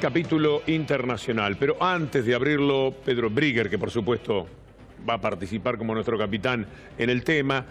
Capítulo internacional. Pero antes de abrirlo, Pedro Brigger, que por supuesto va a participar como nuestro capitán en el tema,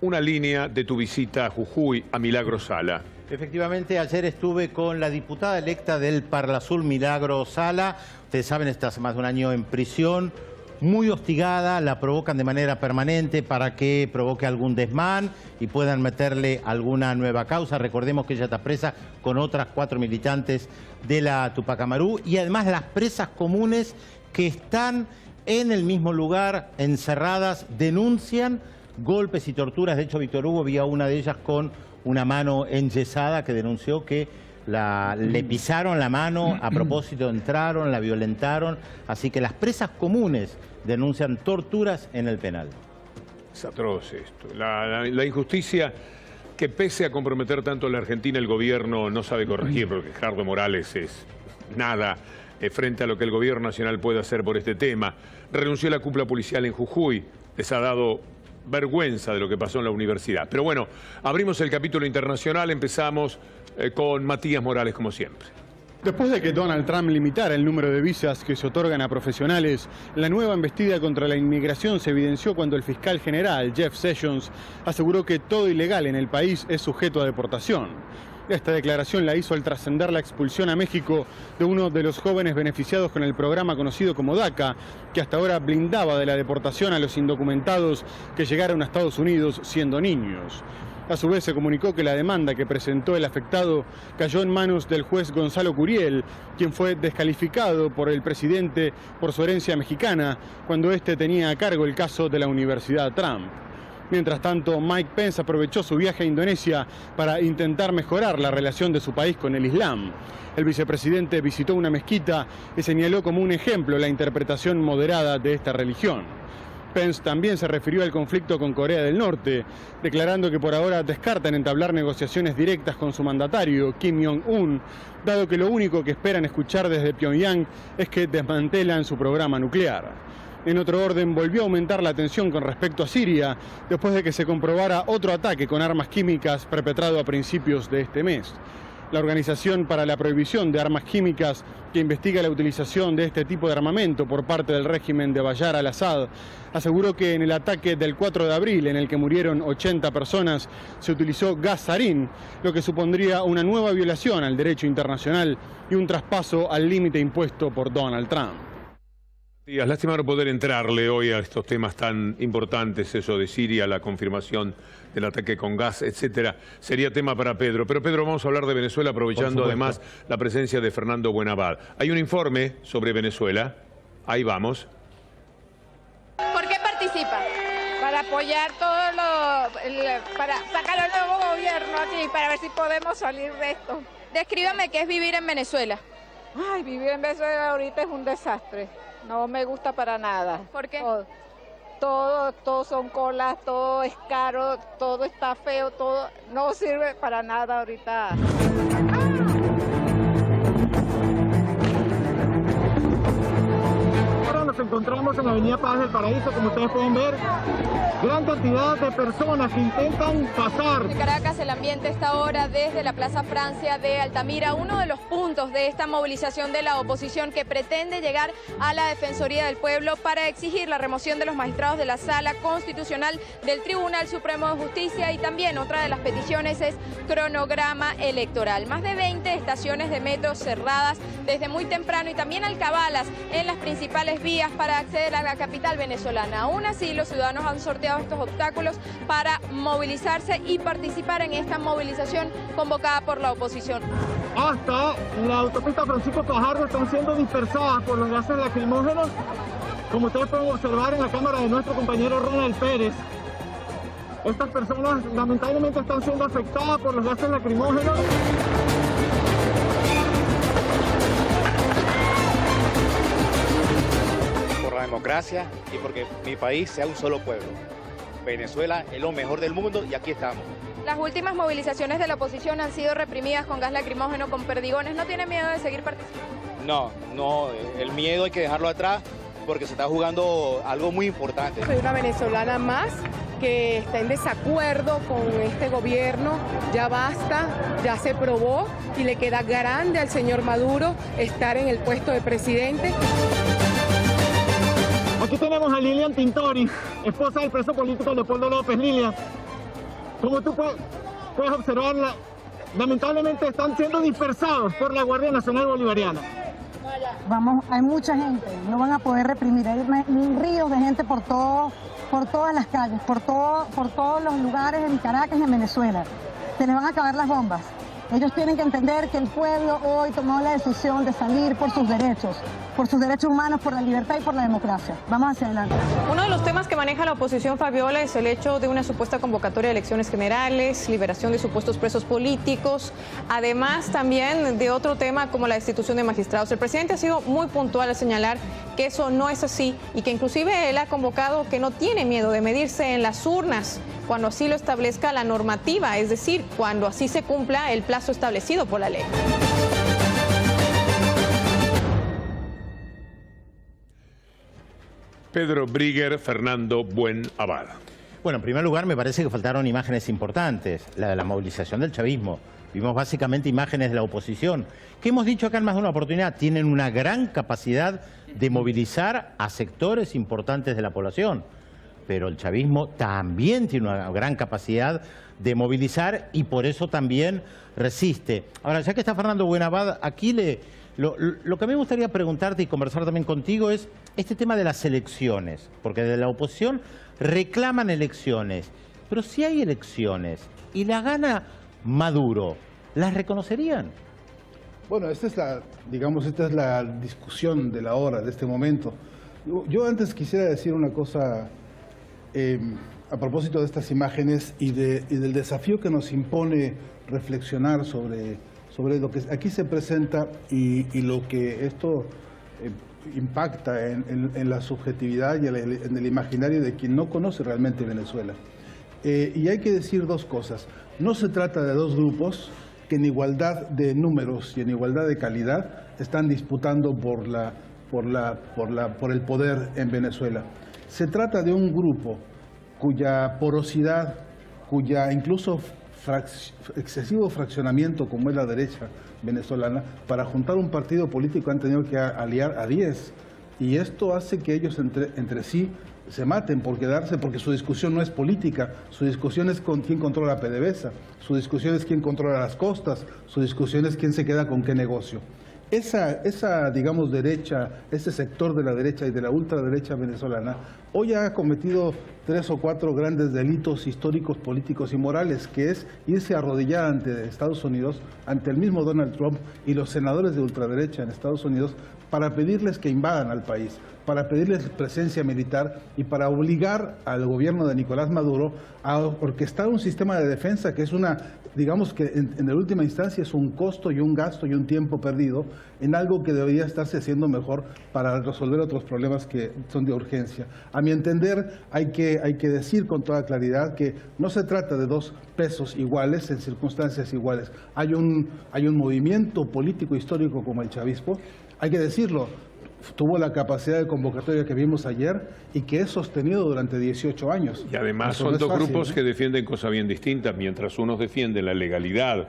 una línea de tu visita a Jujuy, a Milagro Sala. Efectivamente, ayer estuve con la diputada electa del Parlasur, Milagro Sala. Ustedes saben, está hace más de un año en prisión, muy hostigada, la provocan de manera permanente para que provoque algún desmán y puedan meterle alguna nueva causa. Recordemos que ella está presa con otras 4 militantes de la Tupac Amaru y además las presas comunes que están en el mismo lugar, encerradas, denuncian golpes y torturas. De hecho, Víctor Hugo vio a una de ellas con una mano enyesada que denunció que le pisaron la mano, a propósito entraron, la violentaron. Así que las presas comunes denuncian torturas en el penal. Es atroz esto. La injusticia que pese a comprometer tanto a la Argentina, el gobierno no sabe corregir, porque Gerardo Morales es nada frente a lo que el gobierno nacional puede hacer por este tema. Renunció a la cúpula policial en Jujuy. Les ha dado vergüenza de lo que pasó en la universidad. Pero bueno, abrimos el capítulo internacional, empezamos con Matías Morales como siempre. Después de que Donald Trump limitara el número de visas que se otorgan a profesionales, la nueva embestida contra la inmigración se evidenció cuando el fiscal general, Jeff Sessions, aseguró que todo ilegal en el país es sujeto a deportación. Esta declaración la hizo al trascender la expulsión a México de uno de los jóvenes beneficiados con el programa conocido como DACA, que hasta ahora blindaba de la deportación a los indocumentados que llegaron a Estados Unidos siendo niños. A su vez se comunicó que la demanda que presentó el afectado cayó en manos del juez Gonzalo Curiel, quien fue descalificado por el presidente por su herencia mexicana cuando éste tenía a cargo el caso de la Universidad Trump. Mientras tanto, Mike Pence aprovechó su viaje a Indonesia para intentar mejorar la relación de su país con el Islam. El vicepresidente visitó una mezquita y señaló como un ejemplo la interpretación moderada de esta religión. Pence también se refirió al conflicto con Corea del Norte, declarando que por ahora descartan entablar negociaciones directas con su mandatario, Kim Jong-un, dado que lo único que esperan escuchar desde Pyongyang es que desmantelan su programa nuclear. En otro orden, volvió a aumentar la tensión con respecto a Siria, después de que se comprobara otro ataque con armas químicas perpetrado a principios de este mes. La Organización para la Prohibición de Armas Químicas, que investiga la utilización de este tipo de armamento por parte del régimen de Bashar al-Assad, aseguró que en el ataque del 4 de abril, en el que murieron 80 personas, se utilizó gas sarín, lo que supondría una nueva violación al derecho internacional y un traspaso al límite impuesto por Donald Trump. Lástima no poder entrarle hoy a estos temas tan importantes, eso de Siria, la confirmación del ataque con gas, etcétera. Sería tema para Pedro. Pero Pedro, vamos a hablar de Venezuela, aprovechando además la presencia de Fernando Buenabad. Hay un informe sobre Venezuela. Ahí vamos. ¿Por qué participa? Para apoyar para sacar al nuevo gobierno aquí, para ver si podemos salir de esto. Descríbame qué es vivir en Venezuela. Ay, vivir en Venezuela ahorita es un desastre. No me gusta para nada. ¿Por qué? Todo son colas, todo es caro, todo está feo, todo no sirve para nada ahorita. Ahora nos encontramos en la avenida Paz del Paraíso, como ustedes pueden ver, gran cantidad de personas que intentan pasar. En Caracas el ambiente está ahora desde la Plaza Francia de Altamira, uno de los puntos de esta movilización de la oposición que pretende llegar a la Defensoría del Pueblo para exigir la remoción de los magistrados de la Sala Constitucional del Tribunal Supremo de Justicia, y también otra de las peticiones es cronograma electoral. Más de 20 estaciones de metro cerradas desde muy temprano y también alcabalas en las principales vías para acceder a la capital venezolana. Aún así, los ciudadanos han sorteado estos obstáculos para movilizarse y participar en esta movilización convocada por la oposición. Hasta la autopista Francisco Fajardo están siendo dispersadas por los gases lacrimógenos, como ustedes pueden observar en la cámara de nuestro compañero Ronald Pérez. Estas personas lamentablemente están siendo afectadas por los gases lacrimógenos. Por la democracia y porque mi país sea un solo pueblo. Venezuela es lo mejor del mundo y aquí estamos. Las últimas movilizaciones de la oposición han sido reprimidas con gas lacrimógeno, con perdigones. ¿No tiene miedo de seguir participando? No, el miedo hay que dejarlo atrás porque se está jugando algo muy importante. Soy una venezolana más que está en desacuerdo con este gobierno. Ya basta, ya se probó y le queda grande al señor Maduro estar en el puesto de presidente. Aquí tenemos a Lilian Tintori, esposa del preso político Leopoldo López. Lilian, como tú puedes observar, lamentablemente están siendo dispersados por la Guardia Nacional Bolivariana. Vamos, hay mucha gente, no van a poder reprimir, hay ríos de gente por todas las calles, por todos los lugares en Caracas y en Venezuela. Se les van a acabar las bombas. Ellos tienen que entender que el pueblo hoy tomó la decisión de salir por sus derechos humanos, por la libertad y por la democracia. Vamos hacia adelante. Uno de los temas que maneja la oposición, Fabiola, es el hecho de una supuesta convocatoria de elecciones generales, liberación de supuestos presos políticos, además también de otro tema como la destitución de magistrados. El presidente ha sido muy puntual al señalar que eso no es así y que inclusive él ha convocado que no tiene miedo de medirse en las urnas cuando así lo establezca la normativa, es decir, cuando así se cumpla el plazo establecido por la ley. Pedro Brigger, Fernando Buenabad. Bueno, en primer lugar me parece que faltaron imágenes importantes, la de la movilización del chavismo. Vimos básicamente imágenes de la oposición, que hemos dicho acá en más de una oportunidad, tienen una gran capacidad de movilizar a sectores importantes de la población. Pero el chavismo también tiene una gran capacidad de movilizar y por eso también resiste. Ahora, ya que está Fernando Buenabad, aquí lo que a mí me gustaría preguntarte y conversar también contigo es este tema de las elecciones, porque de la oposición reclaman elecciones, pero si hay elecciones y la gana Maduro, ¿las reconocerían? Bueno, esta es la discusión de la hora, de este momento. Yo antes quisiera decir una cosa a propósito de estas imágenes y del desafío que nos impone reflexionar sobre lo que aquí se presenta y lo que esto impacta en la subjetividad y en el imaginario de quien no conoce realmente Venezuela. Y hay que decir dos cosas. No se trata de dos grupos que en igualdad de números y en igualdad de calidad están disputando por el poder en Venezuela. Se trata de un grupo cuya porosidad, cuya incluso excesivo fraccionamiento como es la derecha venezolana, para juntar un partido político han tenido que aliar a 10. Y esto hace que ellos entre sí se maten por quedarse, porque su discusión no es política, su discusión es con quién controla PDVSA, su discusión es quién controla las costas, su discusión es quién se queda con qué negocio. Esa digamos, derecha, ese sector de la derecha y de la ultraderecha venezolana, hoy ha cometido 3 o 4 grandes delitos históricos, políticos y morales, que es irse a arrodillar ante Estados Unidos, ante el mismo Donald Trump y los senadores de ultraderecha en Estados Unidos, para pedirles que invadan al país, para pedirles presencia militar y para obligar al gobierno de Nicolás Maduro a orquestar un sistema de defensa que es digamos que en la última instancia es un costo y un gasto y un tiempo perdido en algo que debería estarse haciendo mejor para resolver otros problemas que son de urgencia. A mi entender, hay que decir con toda claridad que no se trata de dos pesos iguales en circunstancias iguales. Hay un movimiento político histórico como el chavismo, hay que decirlo, tuvo la capacidad de convocatoria que vimos ayer y que es sostenido durante 18 años. Y además Eso son no es dos fácil, grupos ¿no? que defienden cosas bien distintas. Mientras unos defienden la legalidad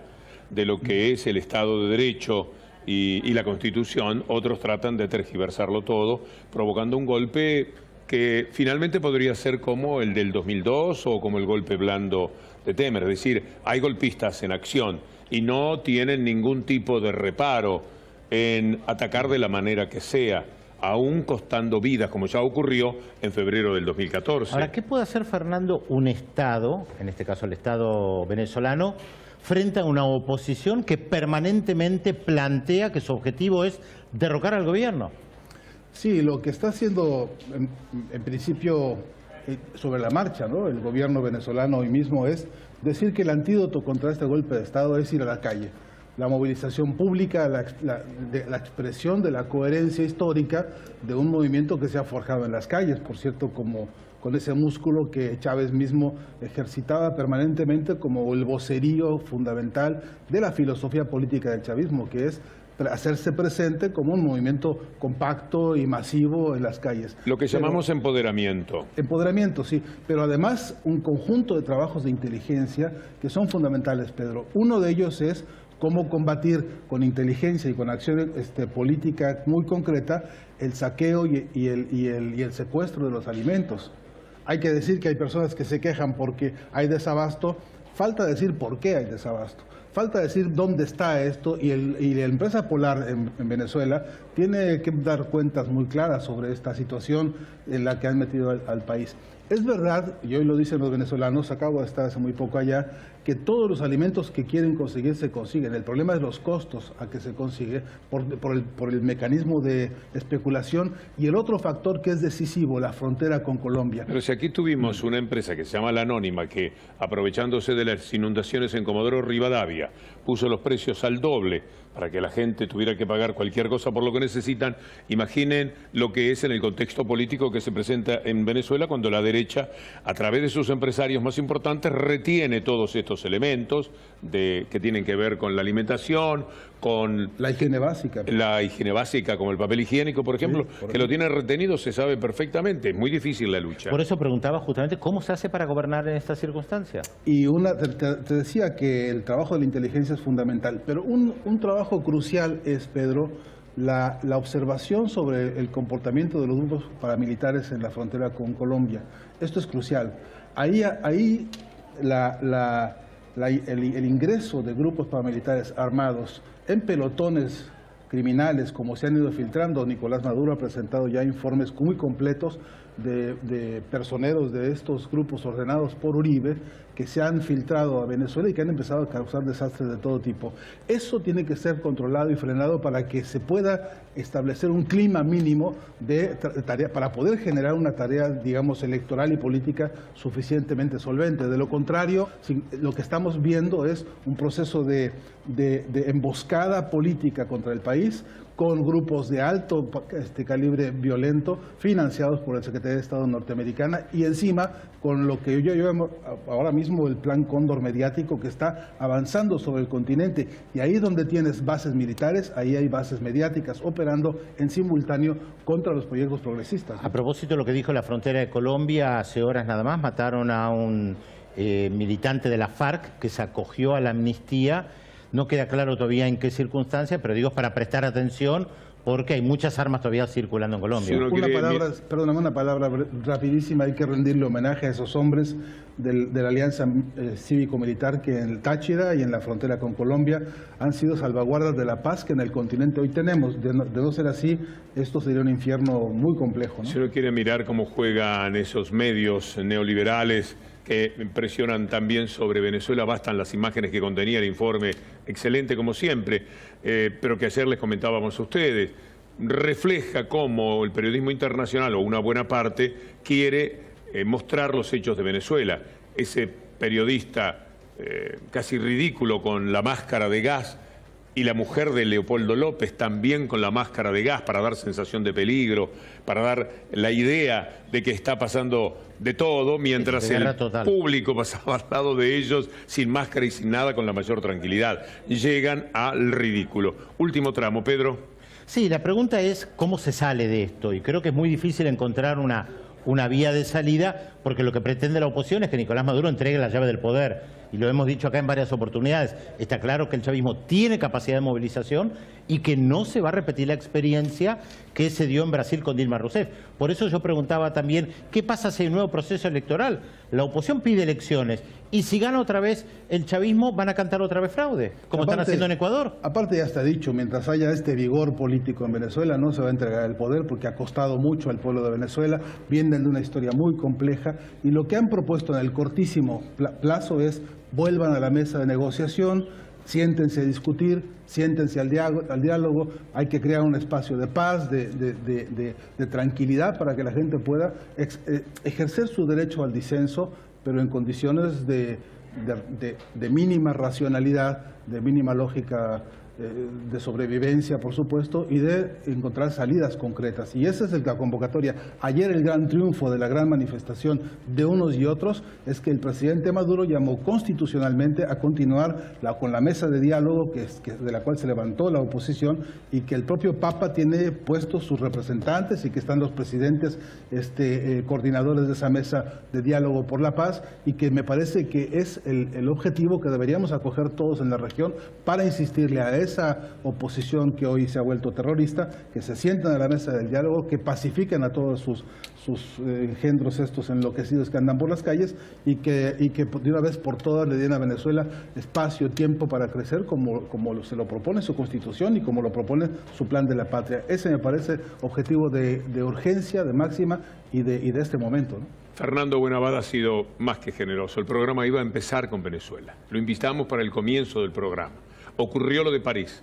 de lo que es el Estado de Derecho y la Constitución, otros tratan de tergiversarlo todo, provocando un golpe que finalmente podría ser como el del 2002 o como el golpe blando de Temer. Es decir, hay golpistas en acción y no tienen ningún tipo de reparo en atacar de la manera que sea, aún costando vidas, como ya ocurrió en febrero del 2014. Ahora, ¿qué puede hacer, Fernando, un Estado, en este caso el Estado venezolano, frente a una oposición que permanentemente plantea que su objetivo es derrocar al gobierno? Sí, lo que está haciendo en principio sobre la marcha, ¿no?, el gobierno venezolano hoy mismo es decir que el antídoto contra este golpe de Estado es ir a la calle. La movilización pública, la expresión de la coherencia histórica de un movimiento que se ha forjado en las calles, por cierto, como con ese músculo que Chávez mismo ejercitaba permanentemente como el vocerío fundamental de la filosofía política del chavismo, que es hacerse presente como un movimiento compacto y masivo en las calles. Lo que llamamos empoderamiento. Empoderamiento, sí, pero además un conjunto de trabajos de inteligencia que son fundamentales, Pedro. Uno de ellos es cómo combatir con inteligencia y con acción política muy concreta el saqueo y el secuestro de los alimentos. Hay que decir que hay personas que se quejan porque hay desabasto, falta decir por qué hay desabasto. Falta decir dónde está esto y la empresa Polar en Venezuela tiene que dar cuentas muy claras sobre esta situación en la que han metido al país. Es verdad, y hoy lo dicen los venezolanos, acabo de estar hace muy poco allá, que todos los alimentos que quieren conseguir se consiguen. El problema es los costos a que se consigue por el mecanismo de especulación y el otro factor que es decisivo, la frontera con Colombia. Pero si aquí tuvimos una empresa que se llama La Anónima, que aprovechándose de las inundaciones en Comodoro Rivadavia, puso los precios al doble para que la gente tuviera que pagar cualquier cosa por lo que necesitan. Imaginen lo que es en el contexto político que se presenta en Venezuela cuando la derecha, a través de sus empresarios más importantes, retiene todos estos elementos que tienen que ver con la alimentación, con la higiene básica. La higiene básica, como el papel higiénico, por ejemplo, sí, que lo tienen retenido, se sabe perfectamente. Es muy difícil la lucha. Por eso preguntaba justamente cómo se hace para gobernar en estas circunstancias. Y te decía que el trabajo de la inteligencia es fundamental, pero un trabajo crucial es, Pedro, la observación sobre el comportamiento de los grupos paramilitares en la frontera con Colombia. Esto es crucial. Ahí el ingreso de grupos paramilitares armados en pelotones criminales, como se han ido filtrando, Nicolás Maduro ha presentado ya informes muy completos de personeros de estos grupos ordenados por Uribe que se han filtrado a Venezuela y que han empezado a causar desastres de todo tipo. Eso tiene que ser controlado y frenado para que se pueda establecer un clima mínimo de tarea, para poder generar una tarea, digamos, electoral y política suficientemente solvente. De lo contrario, lo que estamos viendo es un proceso de emboscada política contra el país, con grupos de alto calibre violento financiados por el Secretario de Estado norteamericana y encima con lo que yo llamo ahora mismo el plan Cóndor mediático que está avanzando sobre el continente, y ahí donde tienes bases militares, ahí hay bases mediáticas operando en simultáneo contra los proyectos progresistas. A propósito de lo que dijo la frontera de Colombia, hace horas nada más mataron a un militante de la FARC que se acogió a la amnistía. No queda claro todavía en qué circunstancias, pero digo para prestar atención porque hay muchas armas todavía circulando en Colombia. Perdóname, una palabra rapidísima, hay que rendirle homenaje a esos hombres de la Alianza Cívico-Militar que en el Táchira y en la frontera con Colombia han sido salvaguardas de la paz que en el continente hoy tenemos. De no ser así, esto sería un infierno muy complejo, ¿no? Si uno quiere mirar cómo juegan esos medios neoliberales que presionan también sobre Venezuela, bastan las imágenes que contenía el informe, excelente como siempre, pero que ayer les comentábamos a ustedes, refleja cómo el periodismo internacional, o una buena parte, quiere mostrar los hechos de Venezuela. Ese periodista casi ridículo con la máscara de gas, y la mujer de Leopoldo López también con la máscara de gas para dar sensación de peligro, para dar la idea de que está pasando de todo, mientras el público pasaba al lado de ellos sin máscara y sin nada, con la mayor tranquilidad. Llegan al ridículo. Último tramo, Pedro. Sí, la pregunta es cómo se sale de esto, y creo que es muy difícil encontrar una vía de salida, porque lo que pretende la oposición es que Nicolás Maduro entregue la llave del poder. Y lo hemos dicho acá en varias oportunidades. Está claro que el chavismo tiene capacidad de movilización y que no se va a repetir la experiencia que se dio en Brasil con Dilma Rousseff. Por eso yo preguntaba también, ¿qué pasa si hay un nuevo proceso electoral? La oposición pide elecciones y si gana otra vez el chavismo, van a cantar otra vez fraude, como están haciendo en Ecuador. Aparte ya está dicho, mientras haya este vigor político en Venezuela, no se va a entregar el poder porque ha costado mucho al pueblo de Venezuela, vienen de una historia muy compleja y lo que han propuesto en el cortísimo plazo es vuelvan a la mesa de negociación, siéntense a discutir, siéntense al diálogo, hay que crear un espacio de paz, de tranquilidad para que la gente pueda ejercer su derecho al disenso, pero en condiciones de mínima racionalidad, de mínima lógica de sobrevivencia, por supuesto, y de encontrar salidas concretas. Y esa es la convocatoria. Ayer el gran triunfo de la gran manifestación de unos y otros es que el presidente Maduro llamó constitucionalmente a continuar con la mesa de diálogo de la cual se levantó la oposición, y que el propio Papa tiene puestos sus representantes y que están los presidentes coordinadores de esa mesa de diálogo por la paz, y que me parece que es el objetivo que deberíamos acoger todos en la región para insistirle a esa oposición que hoy se ha vuelto terrorista, que se sientan a la mesa del diálogo, que pacifiquen a todos sus engendros estos enloquecidos que andan por las calles, y que de una vez por todas le den a Venezuela espacio, tiempo para crecer como se lo propone su Constitución y como lo propone su Plan de la Patria. Ese me parece objetivo de urgencia, de máxima y de este momento, ¿no? Fernando Buenavada ha sido más que generoso. El programa iba a empezar con Venezuela. Lo invitamos para el comienzo del programa. Ocurrió lo de París.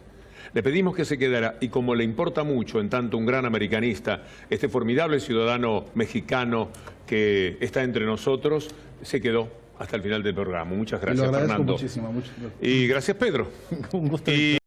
Le pedimos que se quedara y como le importa mucho, en tanto un gran americanista, este formidable ciudadano mexicano que está entre nosotros, se quedó hasta el final del programa. Muchas gracias, Fernando. Fernando. Muchísimo. Y gracias, Pedro. Un gusto.